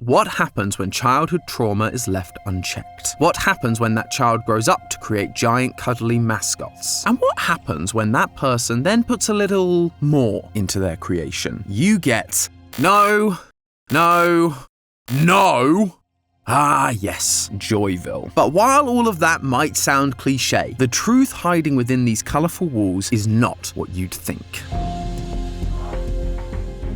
What happens when childhood trauma is left unchecked? What happens when that child grows up to create giant cuddly mascots? And what happens when that person then puts a little more into their creation? You get no. Ah, yes, Joyville. But while all of that might sound cliche, the truth hiding within these colourful walls is not what you'd think.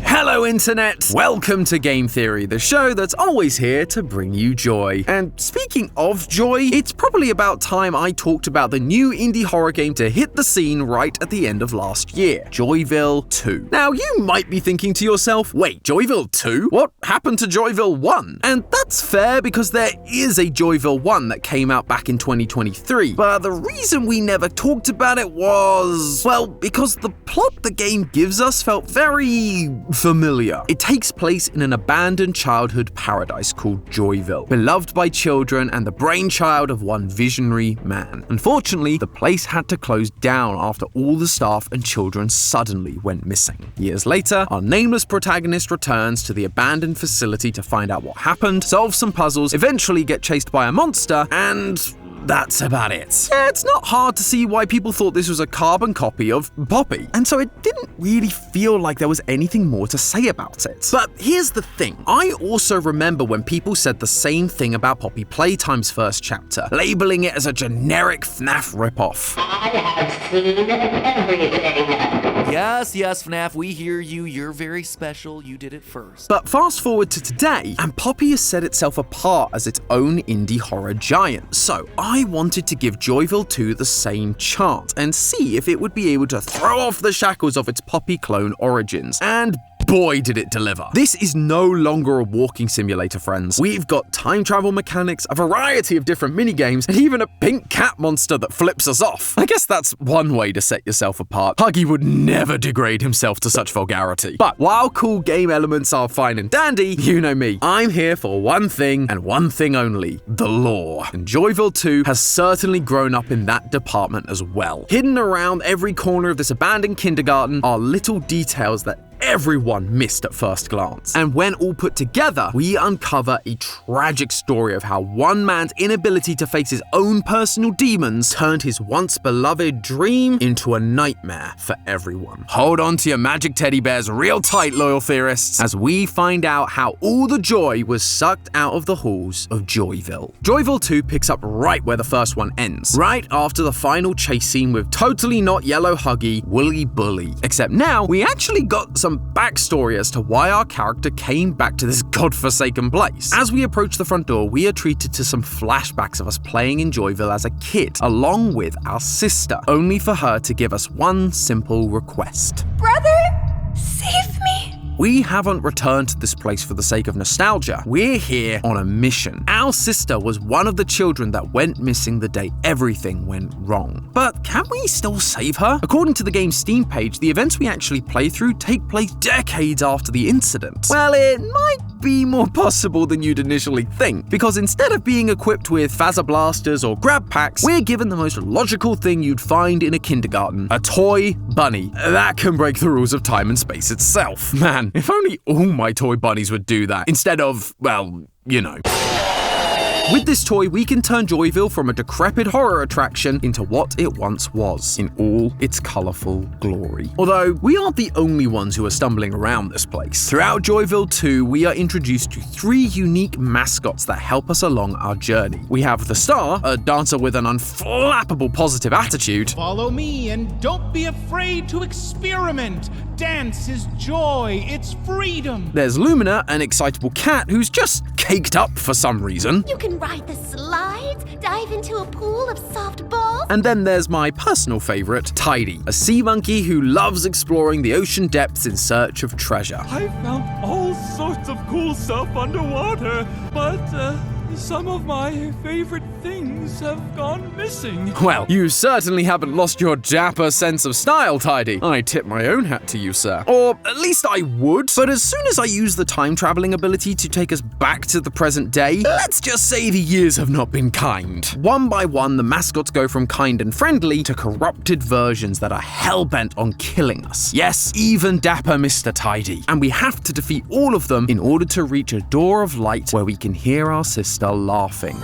Hello Internet! Welcome to Game Theory, the show that's always here to bring you joy. And speaking of joy, it's probably about time I talked about the new indie horror game to hit the scene right at the end of last year, Joyville 2. Now you might be thinking to yourself, wait, Joyville 2? What happened to Joyville 1? And that's fair because there is a Joyville 1 that came out back in 2023. But the reason we never talked about it was, well, because the plot the game gives us felt very familiar. It takes place in an abandoned childhood paradise called Joyville, beloved by children and the brainchild of one visionary man. Unfortunately, the place had to close down after all the staff and children suddenly went missing. Years later, our nameless protagonist returns to the abandoned facility to find out what happened, solve some puzzles, eventually get chased by a monster, and that's about it. Yeah, it's not hard to see why people thought this was a carbon copy of Poppy, and so it didn't really feel like there was anything more to say about it. But here's the thing, I also remember when people said the same thing about Poppy Playtime's first chapter, labeling it as a generic FNAF ripoff. I have seen everything. Yes, FNAF, we hear you. You're very special. You did it first. But fast forward to today, and Poppy has set itself apart as its own indie horror giant. So I wanted to give Joyville 2 the same chance and see if it would be able to throw off the shackles of its Poppy clone origins. And boy, did it deliver. This is no longer a walking simulator, friends. We've got time travel mechanics, a variety of different minigames, and even a pink cat monster that flips us off. I guess that's one way to set yourself apart. Huggy would never degrade himself to such vulgarity. But while cool game elements are fine and dandy, you know me, I'm here for one thing and one thing only, the lore. And Joyville 2 has certainly grown up in that department as well. Hidden around every corner of this abandoned kindergarten are little details that everyone missed at first glance. And when all put together, we uncover a tragic story of how one man's inability to face his own personal demons turned his once beloved dream into a nightmare for everyone. Hold on to your magic teddy bears real tight, loyal theorists, as we find out how all the joy was sucked out of the halls of Joyville. Joyville 2 picks up right where the first one ends, right after the final chase scene with totally not yellow Huggy, Woolly Bully. Except now, we actually got some backstory as to why our character came back to this godforsaken place. As we approach the front door, we are treated to some flashbacks of us playing in Joyville as a kid, along with our sister, only for her to give us one simple request. Brother, save me. We haven't returned to this place for the sake of nostalgia. We're here on a mission. Our sister was one of the children that went missing the day everything went wrong. But can we still save her? According to the game's Steam page, the events we actually play through take place decades after the incident. Well, it might be more possible than you'd initially think, because instead of being equipped with phaser blasters or grab packs, we're given the most logical thing you'd find in a kindergarten, a toy bunny. That can break the rules of time and space itself. Man, if only all my toy bunnies would do that, instead of, well, you know. With this toy, we can turn Joyville from a decrepit horror attraction into what it once was, in all its colourful glory. Although, we aren't the only ones who are stumbling around this place. Throughout Joyville 2, we are introduced to 3 unique mascots that help us along our journey. We have the Star, a dancer with an unflappable positive attitude. Follow me and don't be afraid to experiment. Dance is joy, it's freedom. There's Lumina, an excitable cat who's just caked up for some reason. You can ride the slides, dive into a pool of soft balls. And then there's my personal favourite, Tidy, a sea monkey who loves exploring the ocean depths in search of treasure. I found all sorts of cool stuff underwater, but Some of my favorite things have gone missing. Well, you certainly haven't lost your dapper sense of style, Tidy. I tip my own hat to you, sir. Or at least I would. But as soon as I use the time-traveling ability to take us back to the present day, let's just say the years have not been kind. One by one, the mascots go from kind and friendly to corrupted versions that are hell-bent on killing us. Yes, even dapper Mr. Tidy. And we have to defeat all of them in order to reach a door of light where we can hear our sister laughing.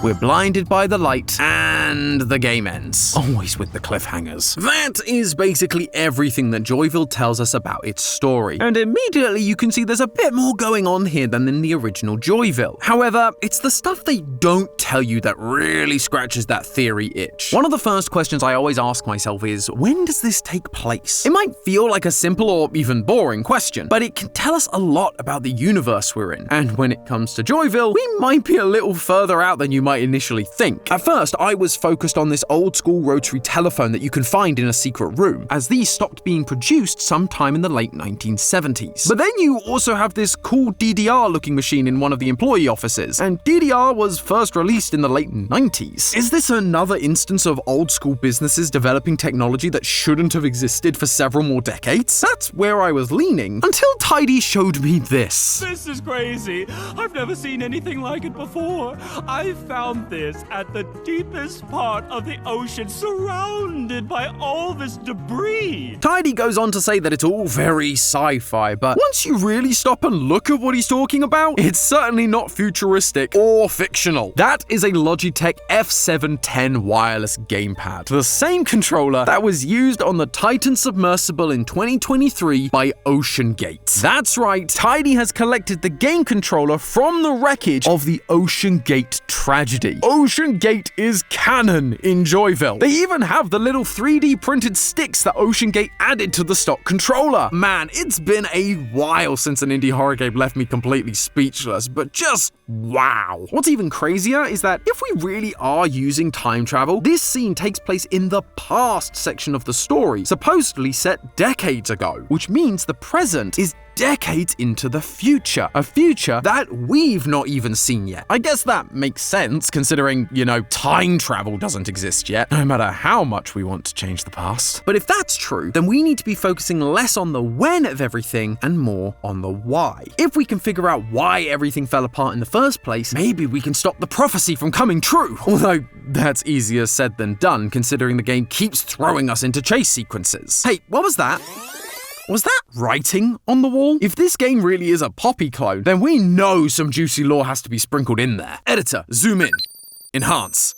We're blinded by the light, and the game ends. Always with the cliffhangers. That is basically everything that Joyville tells us about its story. And immediately you can see there's a bit more going on here than in the original Joyville. However, it's the stuff they don't tell you that really scratches that theory itch. One of the first questions I always ask myself is, when does this take place? It might feel like a simple or even boring question, but it can tell us a lot about the universe we're in. And when it comes to Joyville, we might be a little further out than you might initially think. At first, I was focused on this old school rotary telephone that you can find in a secret room, as these stopped being produced sometime in the late 1970s. But then you also have this cool DDR looking machine in one of the employee offices, and DDR was first released in the late 90s. Is this another instance of old school businesses developing technology that shouldn't have existed for several more decades? That's where I was leaning, until Tidy showed me this. This is crazy. I've never seen anything like it before. I found this at the deepest part of the ocean, surrounded by all this debris. Tidy goes on to say that it's all very sci-fi, but once you really stop and look at what he's talking about, it's certainly not futuristic or fictional. That is a Logitech F710 wireless gamepad, the same controller that was used on the Titan submersible in 2023 by OceanGate. That's right, Tidy has collected the game controller from the wreckage of the OceanGate tragedy. OceanGate is canon in Joyville. They even have the little 3D printed sticks that OceanGate added to the stock controller. Man, it's been a while since an indie horror game left me completely speechless, but just wow. What's even crazier is that if we really are using time travel, this scene takes place in the past section of the story, supposedly set decades ago, which means the present is decades into the future, a future that we've not even seen yet. I guess that makes sense considering, time travel doesn't exist yet, no matter how much we want to change the past. But if that's true, then we need to be focusing less on the when of everything and more on the why. If we can figure out why everything fell apart in the first place, maybe we can stop the prophecy from coming true. Although that's easier said than done considering the game keeps throwing us into chase sequences. Hey, what was that? Was that writing on the wall? If this game really is a Poppy clone, then we know some juicy lore has to be sprinkled in there. Editor, zoom in. Enhance.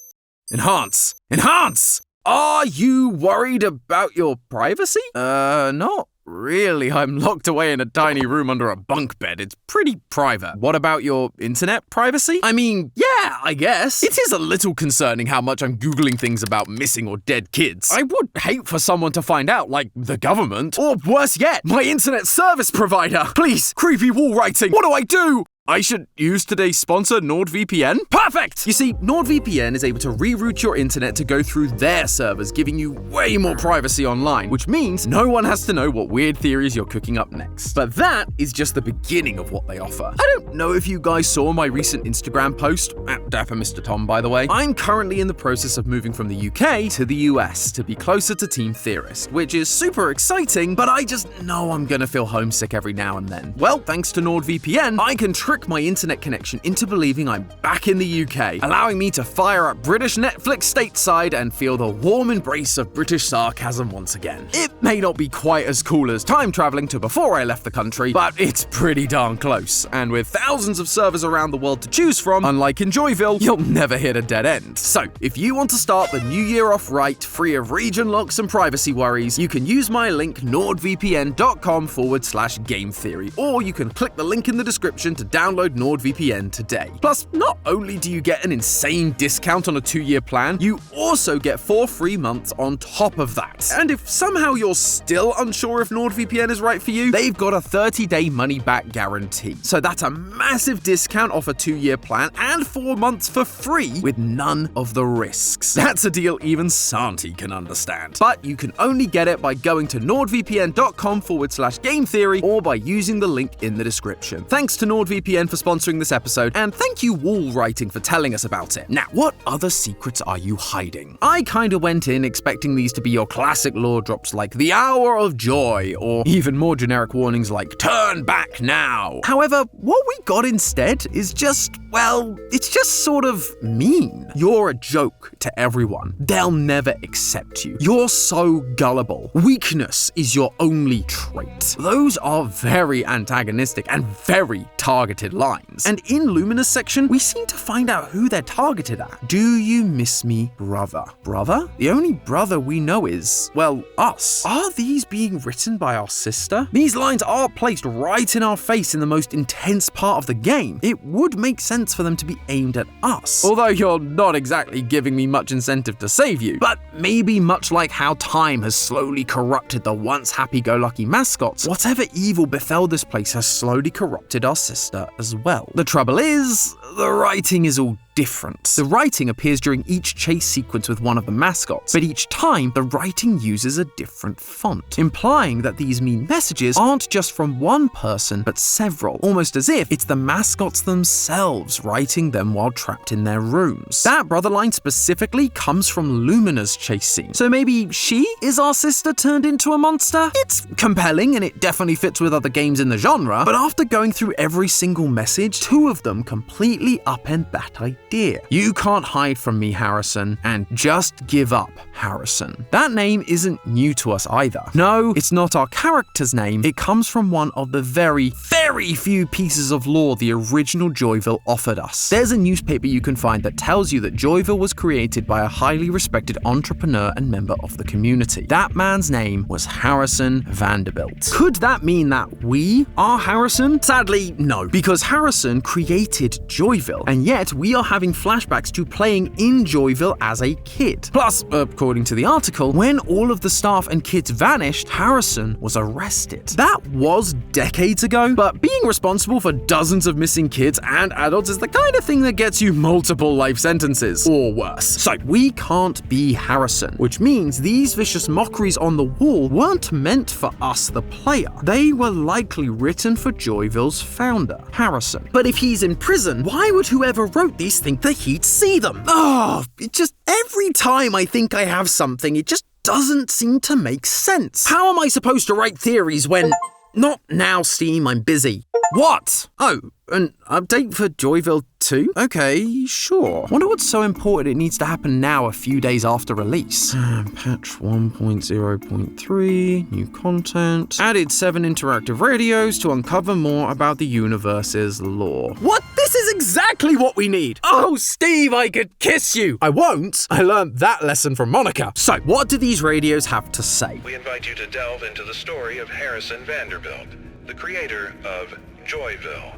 Enhance. Enhance! Are you worried about your privacy? Not really. I'm locked away in a tiny room under a bunk bed. It's pretty private. What about your internet privacy? I mean, yeah, I guess. It is a little concerning how much I'm Googling things about missing or dead kids. I would hate for someone to find out, like the government. Or worse yet, my internet service provider. Please, creepy wall writing. What do I do? I should use today's sponsor, NordVPN? Perfect! You see, NordVPN is able to reroute your internet to go through their servers, giving you way more privacy online, which means no one has to know what weird theories you're cooking up next. But that is just the beginning of what they offer. I don't know if you guys saw my recent Instagram post, at Dapper Mr. Tom, by the way. I'm currently in the process of moving from the UK to the US to be closer to Team Theorist, which is super exciting, but I just know I'm gonna feel homesick every now and then. Well, thanks to NordVPN, I can trick my internet connection into believing I'm back in the UK, allowing me to fire up British Netflix stateside and feel the warm embrace of British sarcasm once again. It may not be quite as cool as time traveling to before I left the country, but it's pretty darn close. And with thousands of servers around the world to choose from, unlike in Joyville, you'll never hit a dead end. So, if you want to start the new year off right, free of region locks and privacy worries, you can use my link nordvpn.com/game theory, or you can click the link in the description to download NordVPN today. Plus, not only do you get an insane discount on a 2-year plan, you also get 4 free months on top of that. And if somehow you're still unsure if NordVPN is right for you, they've got a 30-day money-back guarantee. So that's a massive discount off a 2-year plan and 4 months for free with none of the risks. That's a deal even Santi can understand. But you can only get it by going to nordvpn.com/game theory or by using the link in the description. Thanks to NordVPN NordVPN for sponsoring this episode, and thank you Wall Writing for telling us about it. Now, what other secrets are you hiding? I kinda went in expecting these to be your classic lore drops like the Hour of Joy, or even more generic warnings like turn back now. However, what we got instead is just, well, it's just sort of mean. You're a joke to everyone. They'll never accept you. You're so gullible. Weakness is your only trait. Those are very antagonistic and very targeted lines. And in Lumina's section, we seem to find out who they're targeted at. Do you miss me, brother? Brother? The only brother we know is, well, us. Are these being written by our sister? These lines are placed right in our face in the most intense part of the game. It would make sense for them to be aimed at us. Although you're not exactly giving me much incentive to save you. But maybe much like how time has slowly corrupted the once happy-go-lucky mascots, whatever evil befell this place has slowly corrupted our sister as well. The trouble is, the writing is all different. The writing appears during each chase sequence with one of the mascots, but each time the writing uses a different font, implying that these mean messages aren't just from one person, but several, almost as if it's the mascots themselves writing them while trapped in their rooms. That brother line specifically comes from Lumina's chase scene, so maybe she is our sister turned into a monster? It's compelling and it definitely fits with other games in the genre, but after going through every single message, two of them completely upend that idea. You can't hide from me, Harrison, and just give up, Harrison. That name isn't new to us either. No, it's not our character's name. It comes from one of the very, very few pieces of lore the original Joyville offered us. There's a newspaper you can find that tells you that Joyville was created by a highly respected entrepreneur and member of the community. That man's name was Harrison Vanderbilt. Could that mean that we are Harrison? Sadly, no, because Harrison created Joyville, and yet we are having flashbacks to playing in Joyville as a kid. Plus, according to the article, when all of the staff and kids vanished, Harrison was arrested. That was decades ago, but being responsible for dozens of missing kids and adults is the kind of thing that gets you multiple life sentences, or worse. So we can't be Harrison, which means these vicious mockeries on the wall weren't meant for us, the player. They were likely written for Joyville's founder, Harrison. But if he's in prison, why would whoever wrote these think that he'd see them? Oh, it just, every time I think I have something, it just doesn't seem to make sense. How am I supposed to write theories when... Not now, Steam, I'm busy. What? Oh, an update for Joyville 2? Okay, sure. Wonder what's so important it needs to happen now a few days after release. Patch 1.0.3, new content. Added 7 interactive radios to uncover more about the universe's lore. What? This is exactly what we need! Oh, Steve, I could kiss you! I won't. I learned that lesson from Monica. So, what do these radios have to say? We invite you to delve into the story of Harrison Vanderbilt, the creator of Joyville,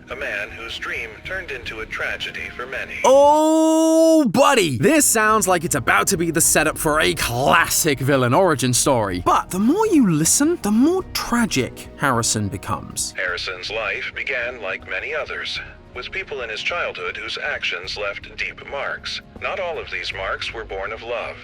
a man whose dream turned into a tragedy for many. Oh, buddy! This sounds like it's about to be the setup for a classic villain origin story. But the more you listen, the more tragic Harrison becomes. Harrison's life began like many others, with people in his childhood whose actions left deep marks. Not all of these marks were born of love.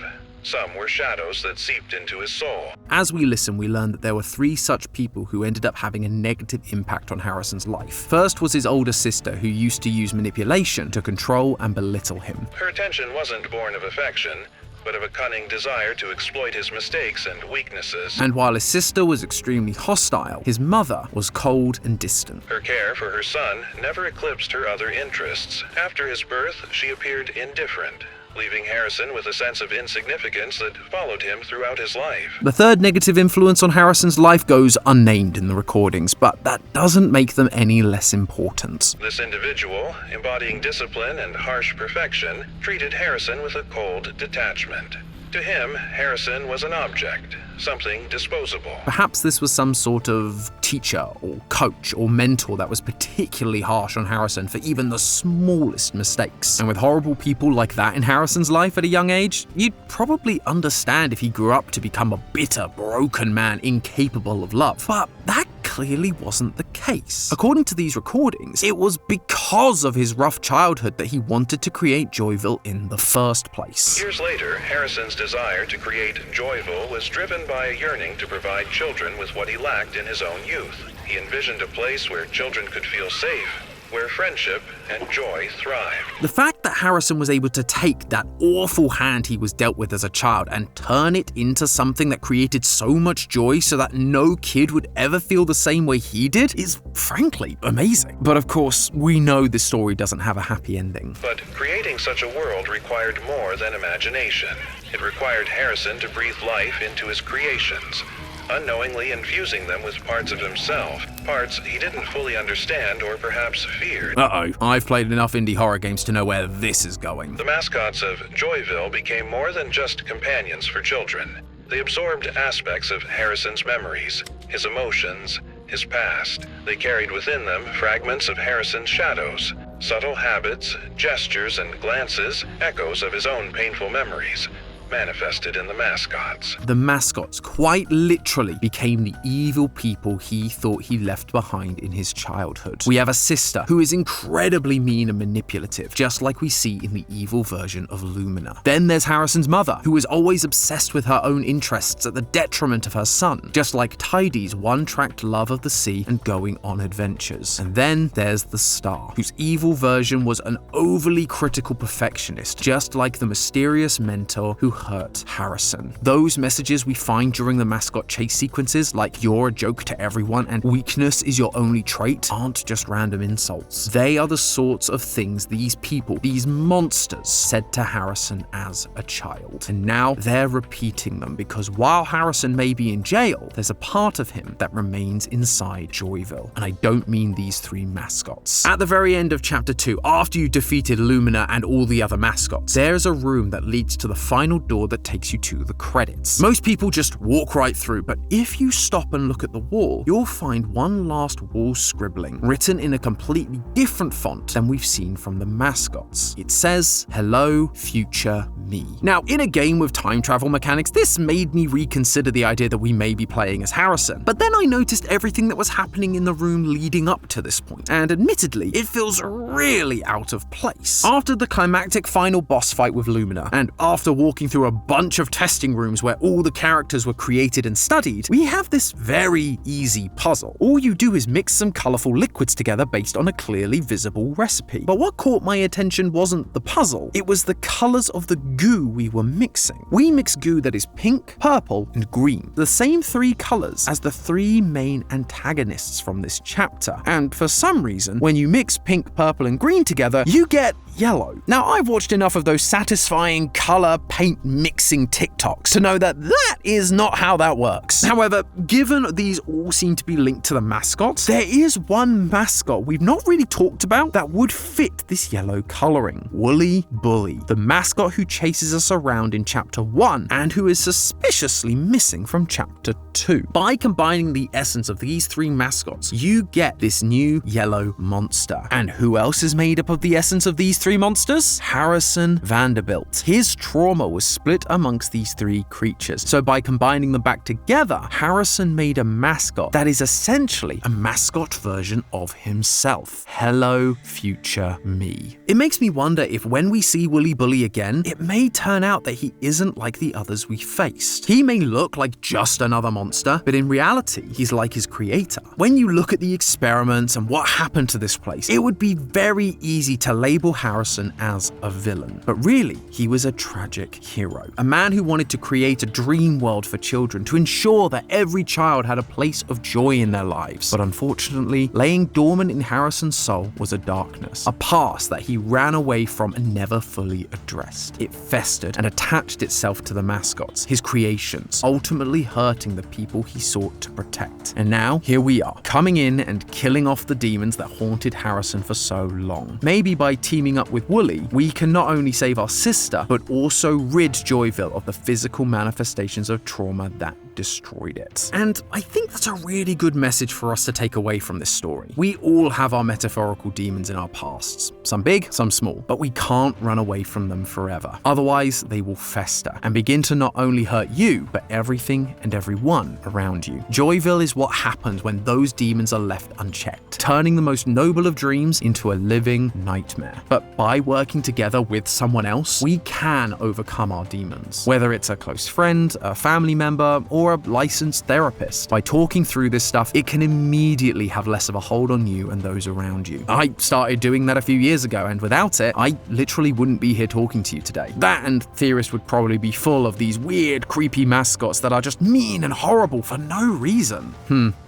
Some were shadows that seeped into his soul. As we listen, we learn that there were 3 such people who ended up having a negative impact on Harrison's life. First was his older sister, who used to use manipulation to control and belittle him. Her attention wasn't born of affection, but of a cunning desire to exploit his mistakes and weaknesses. And while his sister was extremely hostile, his mother was cold and distant. Her care for her son never eclipsed her other interests. After his birth, she appeared indifferent, leaving Harrison with a sense of insignificance that followed him throughout his life. The third negative influence on Harrison's life goes unnamed in the recordings, but that doesn't make them any less important. This individual, embodying discipline and harsh perfection, treated Harrison with a cold detachment. To him, Harrison was an object, something disposable. Perhaps this was some sort of teacher or coach or mentor that was particularly harsh on Harrison for even the smallest mistakes. And with horrible people like that in Harrison's life at a young age, you'd probably understand if he grew up to become a bitter, broken man incapable of love. But that clearly wasn't the case. According to these recordings, it was because of his rough childhood that he wanted to create Joyville in the first place. Years later, Harrison's desire to create Joyville was driven by a yearning to provide children with what he lacked in his own youth. He envisioned a place where children could feel safe, where friendship and joy thrived. The fact that Harrison was able to take that awful hand he was dealt with as a child and turn it into something that created so much joy so that no kid would ever feel the same way he did is frankly amazing. But of course, we know this story doesn't have a happy ending. But creating such a world required more than imagination. It required Harrison to breathe life into his creations, unknowingly infusing them with parts of himself, parts he didn't fully understand or perhaps feared. Uh-oh, I've played enough indie horror games to know where this is going. The mascots of Joyville became more than just companions for children. They absorbed aspects of Harrison's memories, his emotions, his past. They carried within them fragments of Harrison's shadows, subtle habits, gestures, and glances, echoes of his own painful memories, manifested in the mascots. The mascots quite literally became the evil people he thought he left behind in his childhood. We have a sister who is incredibly mean and manipulative, just like we see in the evil version of Lumina. Then there's Harrison's mother, who is always obsessed with her own interests at the detriment of her son, just like Tidy's one-tracked love of the sea and going on adventures. And then there's the Star, whose evil version was an overly critical perfectionist, just like the mysterious mentor who hurt Harrison. Those messages we find during the mascot chase sequences, like "you're a joke to everyone" and "weakness is your only trait," aren't just random insults. They are the sorts of things these people, these monsters, said to Harrison as a child. And now they're repeating them because while Harrison may be in jail, there's a part of him that remains inside Joyville. And I don't mean these three mascots. At the very end of Chapter 2, after you've defeated Lumina and all the other mascots, there's a room that leads to the final door that takes you to the credits. Most people just walk right through, but if you stop and look at the wall, you'll find one last wall scribbling, written in a completely different font than we've seen from the mascots. It says, "Hello, future me." Now, in a game with time travel mechanics, this made me reconsider the idea that we may be playing as Harrison. But then I noticed everything that was happening in the room leading up to this point, and admittedly, it feels really out of place. After the climactic final boss fight with Lumina, and after walking through a bunch of testing rooms where all the characters were created and studied, we have this very easy puzzle. All you do is mix some colorful liquids together based on a clearly visible recipe. But what caught my attention wasn't the puzzle, it was the colors of the goo we were mixing. We mix goo that is pink, purple, and green, the same three colors as the three main antagonists from this chapter. And for some reason, when you mix pink, purple, and green together, you get yellow. Now, I've watched enough of those satisfying color paint mixing TikToks to know that that is not how that works. However, given these all seem to be linked to the mascots, there is one mascot we've not really talked about that would fit this yellow coloring. Woolly Bully, the mascot who chases us around in Chapter 1 and who is suspiciously missing from Chapter 2. By combining the essence of these three mascots, you get this new yellow monster. And who else is made up of the essence of these three monsters? Harrison Vanderbilt. His trauma was split amongst these three creatures. So by combining them back together, Harrison made a mascot that is essentially a mascot version of himself. Hello, future me. It makes me wonder if when we see Woolly Bully again, it may turn out that he isn't like the others we faced. He may look like just another monster, but in reality, he's like his creator. When you look at the experiments and what happened to this place, it would be very easy to label Harrison as a villain. But really, he was a tragic hero. A man who wanted to create a dream world for children to ensure that every child had a place of joy in their lives. But unfortunately, laying dormant in Harrison's soul was a darkness, a past that he ran away from and never fully addressed. It festered and attached itself to the mascots, his creations, ultimately hurting the people he sought to protect. And now, here we are, coming in and killing off the demons that haunted Harrison for so long. Maybe by teaming up with Woolly, we can not only save our sister, but also rid Joyville of the physical manifestations of trauma that destroyed it. And I think that's a really good message for us to take away from this story. We all have our metaphorical demons in our pasts, some big, some small, but we can't run away from them forever. Otherwise, they will fester and begin to not only hurt you, but everything and everyone around you. Joyville is what happens when those demons are left unchecked, turning the most noble of dreams into a living nightmare. But by working together with someone else, we can overcome our demons. Whether it's a close friend, a family member, or you're a licensed therapist. By talking through this stuff, it can immediately have less of a hold on you and those around you. I started doing that a few years ago, and without it, I literally wouldn't be here talking to you today. That and Theorist would probably be full of these weird, creepy mascots that are just mean and horrible for no reason.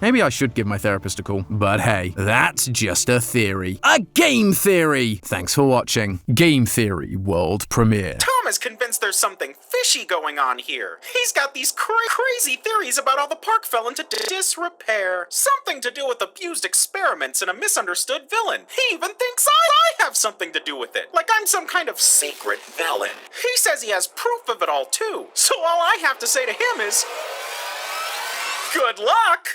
Maybe I should give my therapist a call. But hey, that's just a theory. A game theory! Thanks for watching. Game Theory World Premiere. Tom is convinced there's something fishy going on here. He's got these crazy theories about how the park fell into disrepair. Something to do with abused experiments and a misunderstood villain. He even thinks I have something to do with it. Like I'm some kind of secret villain. He says he has proof of it all too. So all I have to say to him is, good luck!